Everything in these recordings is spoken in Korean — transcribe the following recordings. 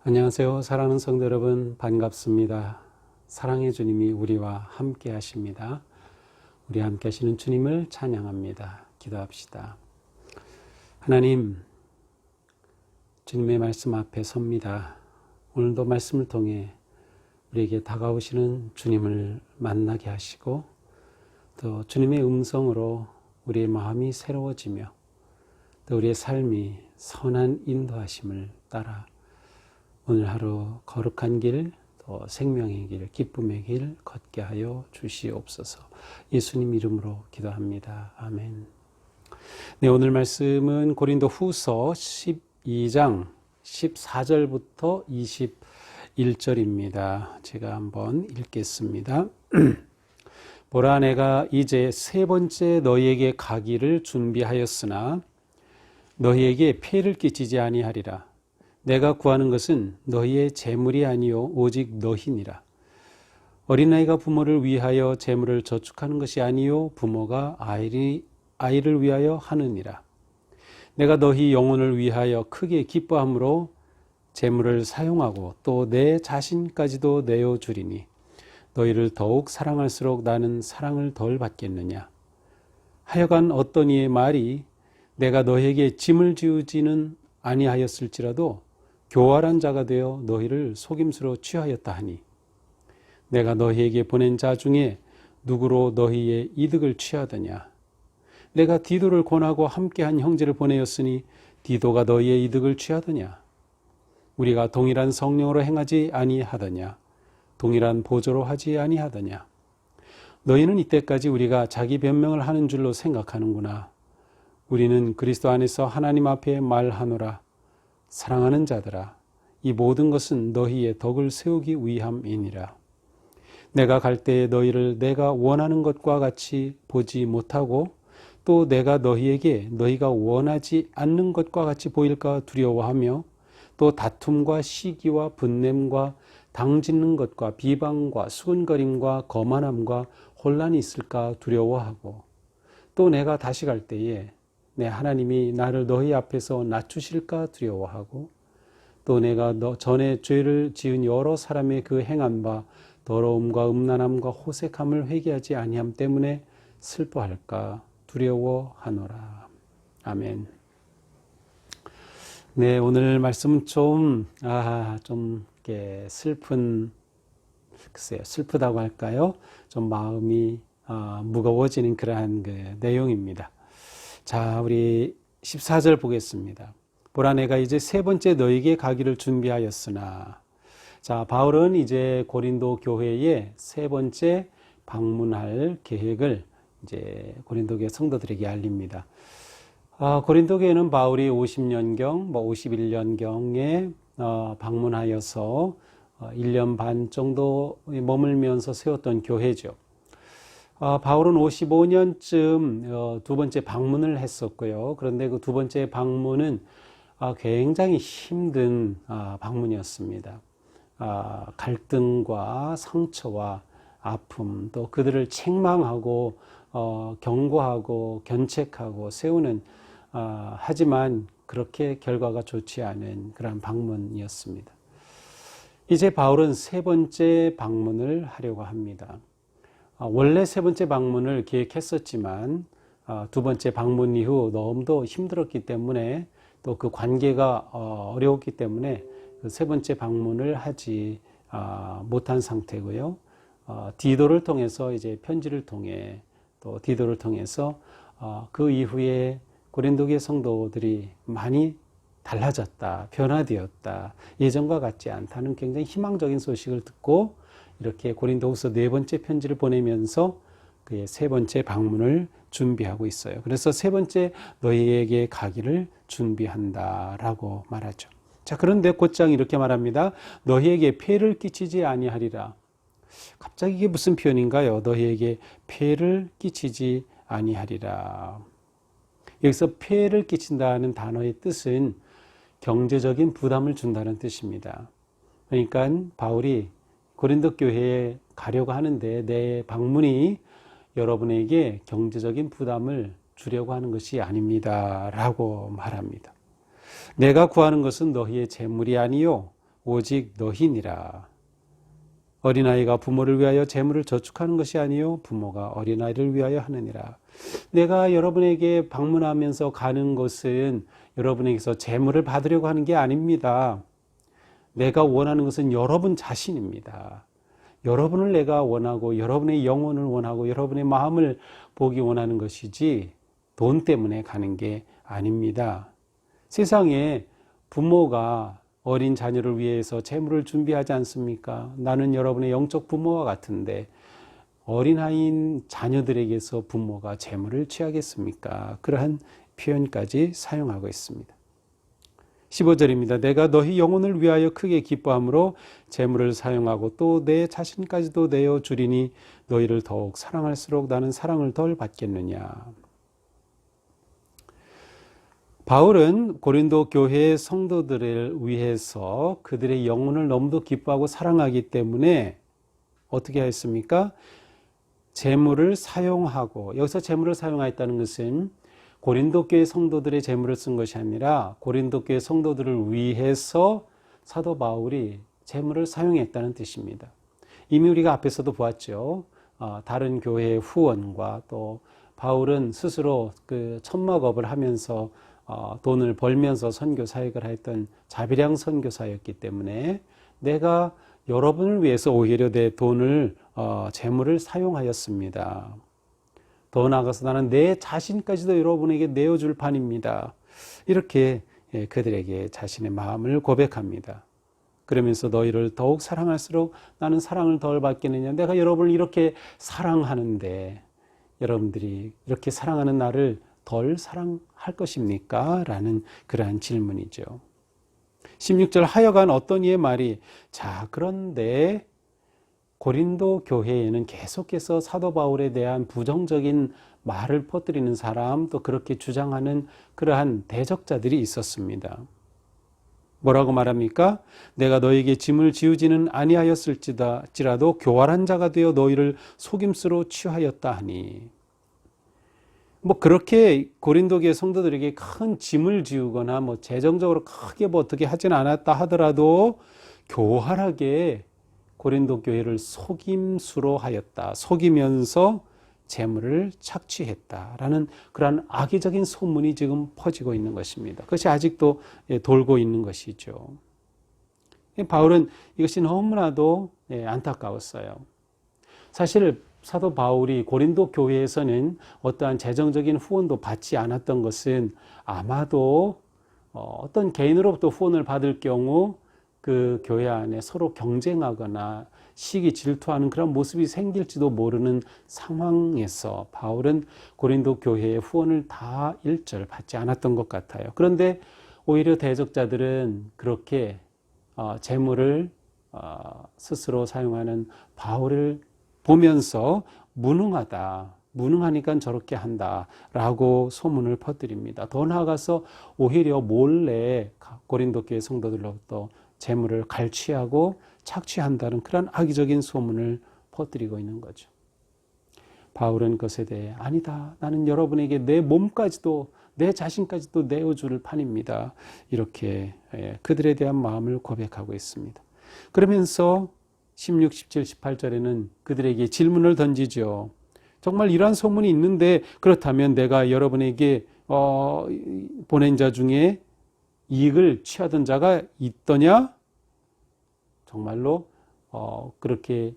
안녕하세요. 사랑하는 성도 여러분, 반갑습니다. 사랑의 주님이 우리와 함께 하십니다. 우리 함께 하시는 주님을 찬양합니다. 기도합시다. 하나님, 주님의 말씀 앞에 섭니다. 오늘도 말씀을 통해 우리에게 다가오시는 주님을 만나게 하시고 또 주님의 음성으로 우리의 마음이 새로워지며 또 우리의 삶이 선한 인도하심을 따라 오늘 하루 거룩한 길, 또 생명의 길, 기쁨의 길 걷게 하여 주시옵소서. 예수님 이름으로 기도합니다. 아멘. 네, 오늘 말씀은 고린도 후서 12장 14절부터 21절입니다. 제가 한번 읽겠습니다. 보라, 내가 이제 세 번째 너희에게 가기를 준비하였으나 너희에게 폐를 끼치지 아니하리라. 내가 구하는 것은 너희의 재물이 아니요 오직 너희니라. 어린아이가 부모를 위하여 재물을 저축하는 것이 아니요 부모가 아이를 위하여 하느니라. 내가 너희 영혼을 위하여 크게 기뻐함으로 재물을 사용하고 또 내 자신까지도 내어주리니 너희를 더욱 사랑할수록 나는 사랑을 덜 받겠느냐. 하여간 어떤 이의 말이 내가 너희에게 짐을 지우지는 아니하였을지라도 교활한 자가 되어 너희를 속임수로 취하였다 하니 내가 너희에게 보낸 자 중에 누구로 너희의 이득을 취하더냐. 내가 디도를 권하고 함께한 형제를 보내었으니 디도가 너희의 이득을 취하더냐. 우리가 동일한 성령으로 행하지 아니하더냐. 동일한 보조로 하지 아니하더냐. 너희는 이때까지 우리가 자기 변명을 하는 줄로 생각하는구나. 우리는 그리스도 안에서 하나님 앞에 말하노라. 사랑하는 자들아, 이 모든 것은 너희의 덕을 세우기 위함이니라. 내가 갈 때에 너희를 내가 원하는 것과 같이 보지 못하고 또 내가 너희에게 너희가 원하지 않는 것과 같이 보일까 두려워하며 또 다툼과 시기와 분냄과 당짓는 것과 비방과 수근거림과 거만함과 혼란이 있을까 두려워하고 또 내가 다시 갈 때에 내 하나님이 나를 너희 앞에서 낮추실까 두려워하고 또 내가 전에 죄를 지은 여러 사람의 그 행한 바 더러움과 음란함과 호색함을 회개하지 아니함 때문에 슬퍼할까 두려워하노라. 아멘. 네, 오늘 말씀은 좀 이렇게 슬프다고 할까요? 좀 마음이 무거워지는 그러한 그 내용입니다. 자, 우리 14절 보겠습니다. 보라, 내가 이제 세 번째 너희에게 가기를 준비하였으나. 자, 바울은 이제 고린도 교회에 세 번째 방문할 계획을 이제 고린도 교회 성도들에게 알립니다. 고린도 교회는 바울이 50년경, 51년경에 방문하여서 1년 반 정도 머물면서 세웠던 교회죠. 바울은 55년쯤 두 번째 방문을 했었고요. 그런데 그 두 번째 방문은 굉장히 힘든 방문이었습니다. 갈등과 상처와 아픔, 또 그들을 책망하고 경고하고 견책하고 세우는 하지만 그렇게 결과가 좋지 않은 그런 방문이었습니다. 이제 바울은 세 번째 방문을 하려고 합니다. 원래 세 번째 방문을 계획했었지만 두 번째 방문 이후 너무도 힘들었기 때문에 또 그 관계가 어려웠기 때문에 그 세 번째 방문을 하지 못한 상태고요. 디도를 통해서 이제 편지를 통해 또 디도를 통해서 그 이후에 고린도교회 성도들이 많이 달라졌다, 변화되었다, 예전과 같지 않다는 굉장히 희망적인 소식을 듣고 이렇게 고린도후서 네 번째 편지를 보내면서 그의 세 번째 방문을 준비하고 있어요. 그래서 세 번째 너희에게 가기를 준비한다라고 말하죠. 자, 그런데 곧장 이렇게 말합니다. 너희에게 폐를 끼치지 아니하리라. 갑자기 이게 무슨 표현인가요? 너희에게 폐를 끼치지 아니하리라. 여기서 폐를 끼친다는 단어의 뜻은 경제적인 부담을 준다는 뜻입니다. 그러니까 바울이 고린도 교회에 가려고 하는데 내 방문이 여러분에게 경제적인 부담을 주려고 하는 것이 아닙니다 라고 말합니다. 내가 구하는 것은 너희의 재물이 아니요 오직 너희니라. 어린아이가 부모를 위하여 재물을 저축하는 것이 아니요 부모가 어린아이를 위하여 하느니라. 내가 여러분에게 방문하면서 가는 곳은 여러분에게서 재물을 받으려고 하는 게 아닙니다. 내가 원하는 것은 여러분 자신입니다. 여러분을 내가 원하고 여러분의 영혼을 원하고 여러분의 마음을 보기 원하는 것이지 돈 때문에 가는 게 아닙니다. 세상에 부모가 어린 자녀를 위해서 재물을 준비하지 않습니까? 나는 여러분의 영적 부모와 같은데 어린아이인 자녀들에게서 부모가 재물을 취하겠습니까? 그러한 표현까지 사용하고 있습니다. 15절입니다. 내가 너희 영혼을 위하여 크게 기뻐함으로 재물을 사용하고 또 내 자신까지도 내어 주리니 너희를 더욱 사랑할수록 나는 사랑을 덜 받겠느냐. 바울은 고린도 교회의 성도들을 위해서 그들의 영혼을 너무도 기뻐하고 사랑하기 때문에 어떻게 했습니까? 재물을 사용하고, 여기서 재물을 사용하였다는 것은 고린도 교회 성도들의 재물을 쓴 것이 아니라 고린도 교회 성도들을 위해서 사도 바울이 재물을 사용했다는 뜻입니다. 이미 우리가 앞에서도 보았죠. 다른 교회의 후원과 또 바울은 스스로 그 천막업을 하면서 돈을 벌면서 선교 사역을 했던 자비량 선교사였기 때문에 내가 여러분을 위해서 오히려 내 돈을 재물을 사용하였습니다. 더 나아가서 나는 내 자신까지도 여러분에게 내어줄 판입니다. 이렇게 그들에게 자신의 마음을 고백합니다. 그러면서 너희를 더욱 사랑할수록 나는 사랑을 덜 받겠느냐. 내가 여러분을 이렇게 사랑하는데 여러분들이 이렇게 사랑하는 나를 덜 사랑할 것입니까? 라는 그러한 질문이죠. 16절 하여간 어떤 이의 말이 자 그런데 고린도 교회에는 계속해서 사도 바울에 대한 부정적인 말을 퍼뜨리는 사람 또 그렇게 주장하는 그러한 대적자들이 있었습니다. 뭐라고 말합니까? 내가 너에게 짐을 지우지는 아니하였을지라도 교활한 자가 되어 너희를 속임수로 취하였다 하니 그렇게 고린도교회 성도들에게 큰 짐을 지우거나 재정적으로 크게 어떻게 하진 않았다 하더라도 교활하게 고린도 교회를 속임수로 하였다. 속이면서 재물을 착취했다라는 그러한 악의적인 소문이 지금 퍼지고 있는 것입니다. 그것이 아직도 돌고 있는 것이죠. 바울은 이것이 너무나도 안타까웠어요. 사실 사도 바울이 고린도 교회에서는 어떠한 재정적인 후원도 받지 않았던 것은 아마도 어떤 개인으로부터 후원을 받을 경우 그 교회 안에 서로 경쟁하거나 시기 질투하는 그런 모습이 생길지도 모르는 상황에서 바울은 고린도 교회의 후원을 다 일절 받지 않았던 것 같아요. 그런데 오히려 대적자들은 그렇게 재물을 스스로 사용하는 바울을 보면서 무능하니까 저렇게 한다라고 소문을 퍼뜨립니다. 더 나아가서 오히려 몰래 고린도 교회 성도들로부터 재물을 갈취하고 착취한다는 그런 악의적인 소문을 퍼뜨리고 있는 거죠. 바울은 그것에 대해 아니다. 나는 여러분에게 내 몸까지도 내 자신까지도 내어줄 판입니다. 이렇게 그들에 대한 마음을 고백하고 있습니다. 그러면서 16, 17, 18절에는 그들에게 질문을 던지죠. 정말 이러한 소문이 있는데 그렇다면 내가 여러분에게 보낸 자 중에 이익을 취하던 자가 있더냐? 정말로 그렇게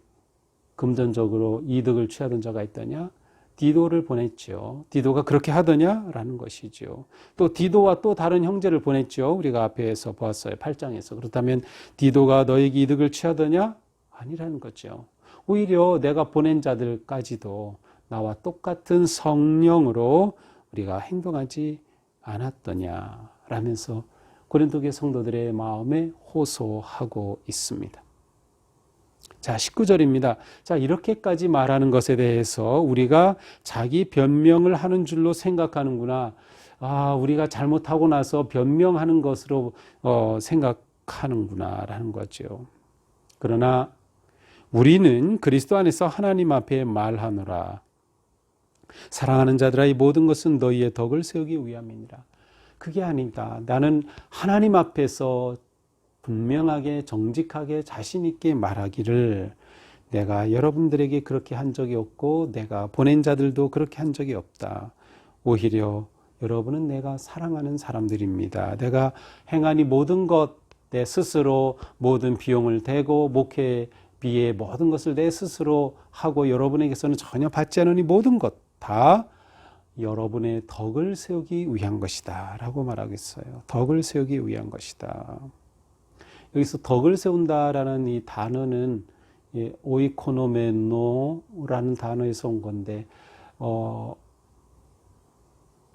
금전적으로 이득을 취하던 자가 있더냐? 디도를 보냈죠. 디도가 그렇게 하더냐? 라는 것이죠. 또 디도와 또 다른 형제를 보냈죠. 우리가 앞에서 보았어요. 8장에서. 그렇다면 디도가 너에게 이득을 취하더냐? 아니라는 거죠. 오히려 내가 보낸 자들까지도 나와 똑같은 성령으로 우리가 행동하지 않았더냐? 라면서 고린도교회 성도들의 마음에 호소하고 있습니다. 자, 19절입니다. 자, 이렇게까지 말하는 것에 대해서 우리가 자기 변명을 하는 줄로 생각하는구나. 우리가 잘못하고 나서 변명하는 것으로 생각하는구나 라는 거죠. 그러나 우리는 그리스도 안에서 하나님 앞에 말하노라. 사랑하는 자들아 이 모든 것은 너희의 덕을 세우기 위함이니라. 그게 아니다. 나는 하나님 앞에서 분명하게 정직하게 자신 있게 말하기를 내가 여러분들에게 그렇게 한 적이 없고 내가 보낸 자들도 그렇게 한 적이 없다. 오히려 여러분은 내가 사랑하는 사람들입니다. 내가 행한 이 모든 것 내 스스로 모든 비용을 대고 목회비의 모든 것을 내 스스로 하고 여러분에게서는 전혀 받지 않은 이 모든 것 다 여러분의 덕을 세우기 위한 것이다 라고 말하겠어요. 덕을 세우기 위한 것이다. 여기서 덕을 세운다라는 이 단어는 오이코노메노라는 단어에서 온 건데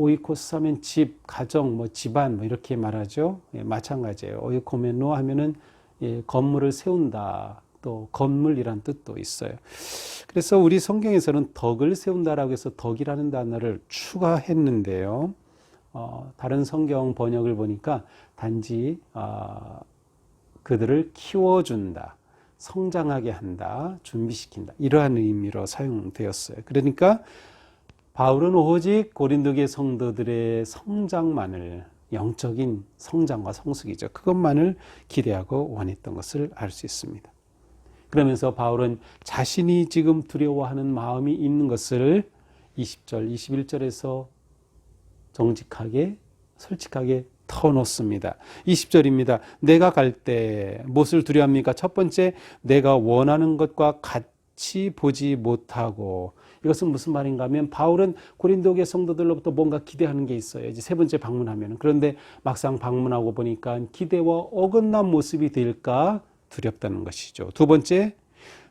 오이코스 하면 집, 가정, 집안 이렇게 말하죠. 마찬가지예요. 오이코메노 하면은 건물을 세운다. 또 건물이란 뜻도 있어요. 그래서 우리 성경에서는 덕을 세운다라고 해서 덕이라는 단어를 추가했는데요. 다른 성경 번역을 보니까 단지 그들을 키워준다, 성장하게 한다, 준비시킨다 이러한 의미로 사용되었어요. 그러니까 바울은 오직 고린도계 성도들의 성장만을, 영적인 성장과 성숙이죠. 그것만을 기대하고 원했던 것을 알 수 있습니다. 그러면서 바울은 자신이 지금 두려워하는 마음이 있는 것을 20절, 21절에서 정직하게, 솔직하게 터놓습니다. 20절입니다. 내가 갈 때 무엇을 두려워합니까? 첫 번째, 내가 원하는 것과 같이 보지 못하고, 이것은 무슨 말인가 하면 바울은 고린도계 성도들로부터 뭔가 기대하는 게 있어요. 이제 세 번째 방문하면. 그런데 막상 방문하고 보니까 기대와 어긋난 모습이 될까 두렵다는 것이죠. 두 번째,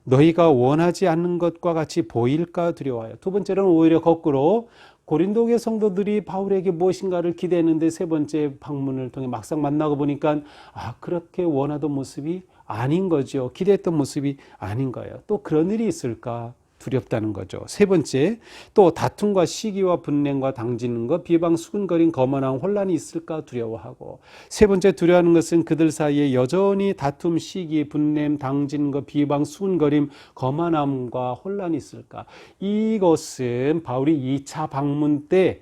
너희가 원하지 않는 것과 같이 보일까 두려워요. 두 번째로는 오히려 거꾸로 고린도계 성도들이 바울에게 무엇인가를 기대했는데 세 번째 방문을 통해 막상 만나고 보니까 그렇게 원하던 모습이 아닌 거죠. 기대했던 모습이 아닌 거예요. 또 그런 일이 있을까 두렵다는 거죠. 세 번째, 또 다툼과 시기와 분냉과 당지는 것, 비방 수근거린 거만한 혼란이 있을까 두려워하고, 세 번째 두려워하는 것은 그들 사이에 여전히 다툼, 시기, 분냄, 당지는 것, 비방, 수근거림, 거만함과 혼란이 있을까. 이것은 바울이 2차 방문 때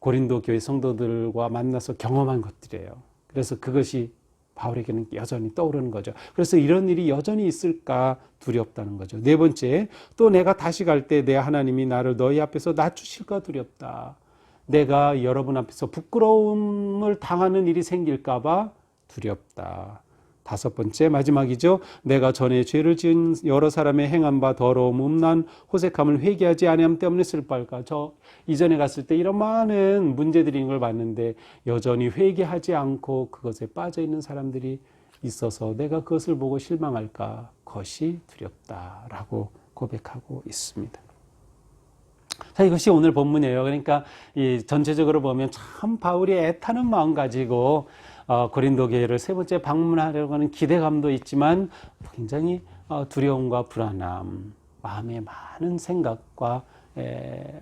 고린도 교회 성도들과 만나서 경험한 것들이에요. 그래서 그것이 바울에게는 여전히 떠오르는 거죠. 그래서 이런 일이 여전히 있을까 두렵다는 거죠. 네 번째, 또 내가 다시 갈 때 내 하나님이 나를 너희 앞에서 낮추실까 두렵다. 내가 여러분 앞에서 부끄러움을 당하는 일이 생길까 봐 두렵다. 다섯 번째, 마지막이죠. 내가 전에 죄를 지은 여러 사람의 행한 바 더러움, 음란, 호색함을 회개하지 아니함 때문에 슬퍼할까. 저 이전에 갔을 때 이런 많은 문제들이 있는 걸 봤는데 여전히 회개하지 않고 그것에 빠져 있는 사람들이 있어서 내가 그것을 보고 실망할까. 그것이 두렵다라고 고백하고 있습니다. 자, 이것이 오늘 본문이에요. 그러니까 이 전체적으로 보면 참 바울이 애타는 마음 가지고 고린도 교회를 세 번째 방문하려고 하는 기대감도 있지만 굉장히 두려움과 불안함, 마음에 많은 생각과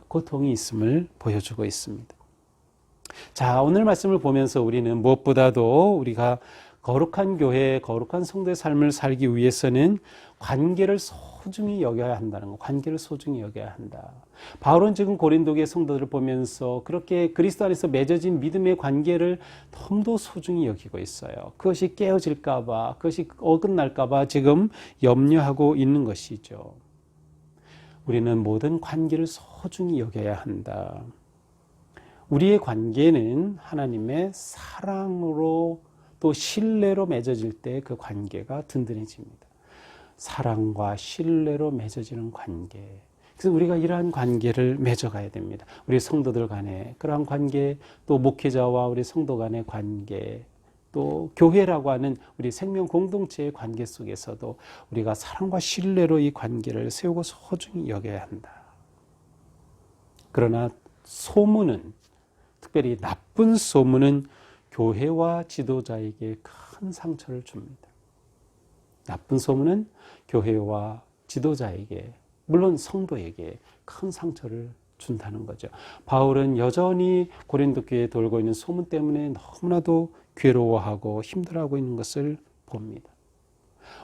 고통이 있음을 보여주고 있습니다. 자, 오늘 말씀을 보면서 우리는 무엇보다도 우리가 거룩한 교회, 거룩한 성도의 삶을 살기 위해서는 관계를 소중히 여겨야 한다는 거, 관계를 소중히 여겨야 한다. 바울은 지금 고린도교의 성도들을 보면서 그렇게 그리스도 안에서 맺어진 믿음의 관계를 너무도 소중히 여기고 있어요. 그것이 깨어질까 봐, 그것이 어긋날까 봐 지금 염려하고 있는 것이죠. 우리는 모든 관계를 소중히 여겨야 한다. 우리의 관계는 하나님의 사랑으로 또 신뢰로 맺어질 때 그 관계가 든든해집니다. 사랑과 신뢰로 맺어지는 관계. 그래서 우리가 이러한 관계를 맺어가야 됩니다. 우리 성도들 간에 그러한 관계, 또 목회자와 우리 성도 간의 관계, 또 교회라고 하는 우리 생명 공동체의 관계 속에서도 우리가 사랑과 신뢰로 이 관계를 세우고 소중히 여겨야 한다. 그러나 소문은, 특별히 나쁜 소문은 교회와 지도자에게 큰 상처를 줍니다. 나쁜 소문은 교회와 지도자에게, 물론 성도에게 큰 상처를 준다는 거죠. 바울은 여전히 고린도 교회에 돌고 있는 소문 때문에 너무나도 괴로워하고 힘들어하고 있는 것을 봅니다.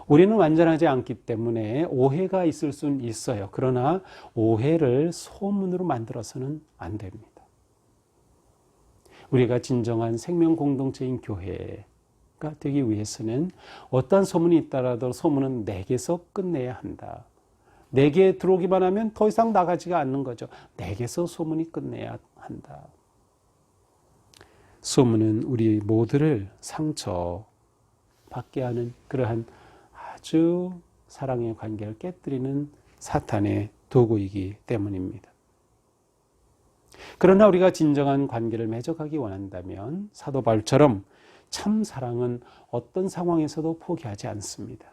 우리는 완전하지 않기 때문에 오해가 있을 수는 있어요. 그러나 오해를 소문으로 만들어서는 안 됩니다. 우리가 진정한 생명 공동체인 교회, 되기 위해서는 어떠한 소문이 있더라도 소문은 내게서 끝내야 한다. 내게 들어오기만 하면 더 이상 나가지가 않는 거죠. 내게서 소문이 끝내야 한다. 소문은 우리 모두를 상처받게 하는 그러한 아주 사랑의 관계를 깨뜨리는 사탄의 도구이기 때문입니다. 그러나 우리가 진정한 관계를 맺어가기 원한다면 사도 바울처럼 참 사랑은 어떤 상황에서도 포기하지 않습니다.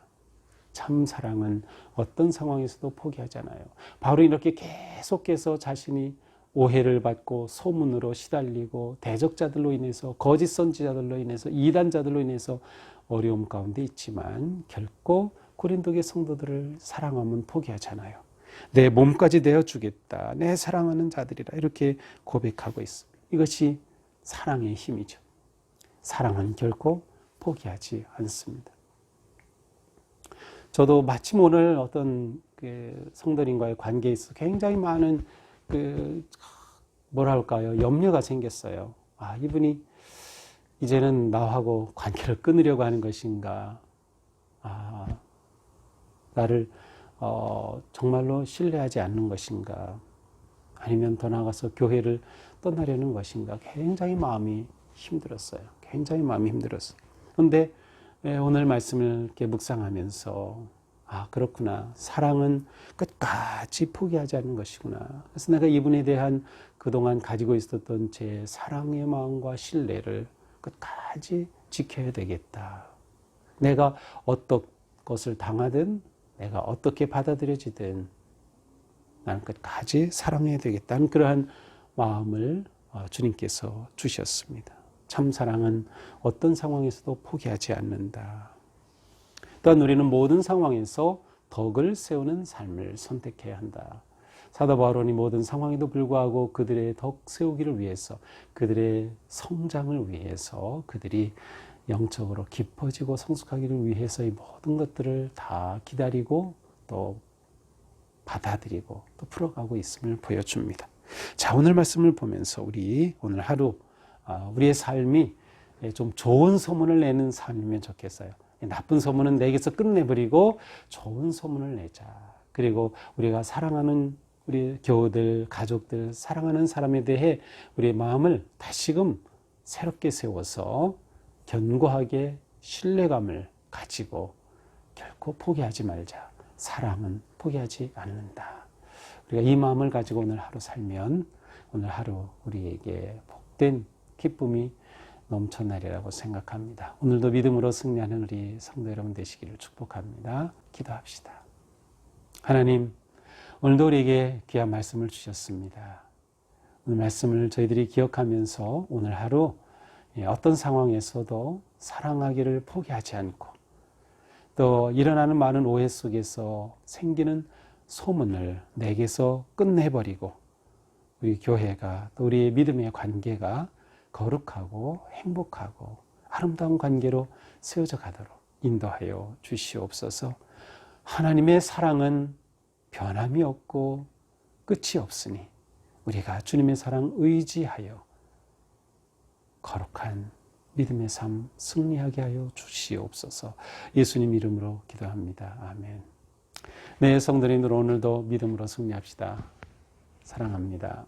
참 사랑은 어떤 상황에서도 포기하지 않아요. 바울은 이렇게 계속해서 자신이 오해를 받고 소문으로 시달리고 대적자들로 인해서 거짓 선지자들로 인해서 이단자들로 인해서 어려움 가운데 있지만 결코 고린도의 성도들을 사랑하면 포기하지 않아요. 내 몸까지 내어주겠다. 내 사랑하는 자들이라 이렇게 고백하고 있습니다. 이것이 사랑의 힘이죠. 사랑은 결코 포기하지 않습니다. 저도 마침 오늘 어떤 성도님과의 관계에 있어서 굉장히 많은 염려가 생겼어요. 이분이 이제는 나하고 관계를 끊으려고 하는 것인가? 나를 정말로 신뢰하지 않는 것인가? 아니면 더 나아가서 교회를 떠나려는 것인가? 굉장히 마음이 힘들었어요. 그런데 오늘 말씀을 이렇게 묵상하면서 그렇구나. 사랑은 끝까지 포기하지 않는 것이구나. 그래서 내가 이분에 대한 그동안 가지고 있었던 제 사랑의 마음과 신뢰를 끝까지 지켜야 되겠다. 내가 어떤 것을 당하든 내가 어떻게 받아들여지든 나는 끝까지 사랑해야 되겠다는 그러한 마음을 주님께서 주셨습니다. 참 사랑은 어떤 상황에서도 포기하지 않는다. 또한 우리는 모든 상황에서 덕을 세우는 삶을 선택해야 한다. 사도 바울이 모든 상황에도 불구하고 그들의 덕 세우기를 위해서, 그들의 성장을 위해서, 그들이 영적으로 깊어지고 성숙하기를 위해서 이 모든 것들을 다 기다리고 또 받아들이고 또 풀어가고 있음을 보여줍니다. 자, 오늘 말씀을 보면서 우리 오늘 하루 우리의 삶이 좀 좋은 소문을 내는 삶이면 좋겠어요. 나쁜 소문은 내게서 끝내버리고 좋은 소문을 내자. 그리고 우리가 사랑하는 우리 교우들, 가족들, 사랑하는 사람에 대해 우리의 마음을 다시금 새롭게 세워서 견고하게 신뢰감을 가지고 결코 포기하지 말자. 사랑은 포기하지 않는다. 우리가 이 마음을 가지고 오늘 하루 살면 오늘 하루 우리에게 복된 기쁨이 넘쳐나리라고 생각합니다. 오늘도 믿음으로 승리하는 우리 성도 여러분 되시기를 축복합니다. 기도합시다. 하나님, 오늘도 우리에게 귀한 말씀을 주셨습니다. 오늘 말씀을 저희들이 기억하면서 오늘 하루 어떤 상황에서도 사랑하기를 포기하지 않고 또 일어나는 많은 오해 속에서 생기는 소문을 내게서 끝내버리고 우리 교회가 또 우리의 믿음의 관계가 거룩하고 행복하고 아름다운 관계로 세워져 가도록 인도하여 주시옵소서. 하나님의 사랑은 변함이 없고 끝이 없으니 우리가 주님의 사랑 의지하여 거룩한 믿음의 삶 승리하게 하여 주시옵소서. 예수님 이름으로 기도합니다. 아멘. 네, 성도님들 오늘도 믿음으로 승리합시다. 사랑합니다.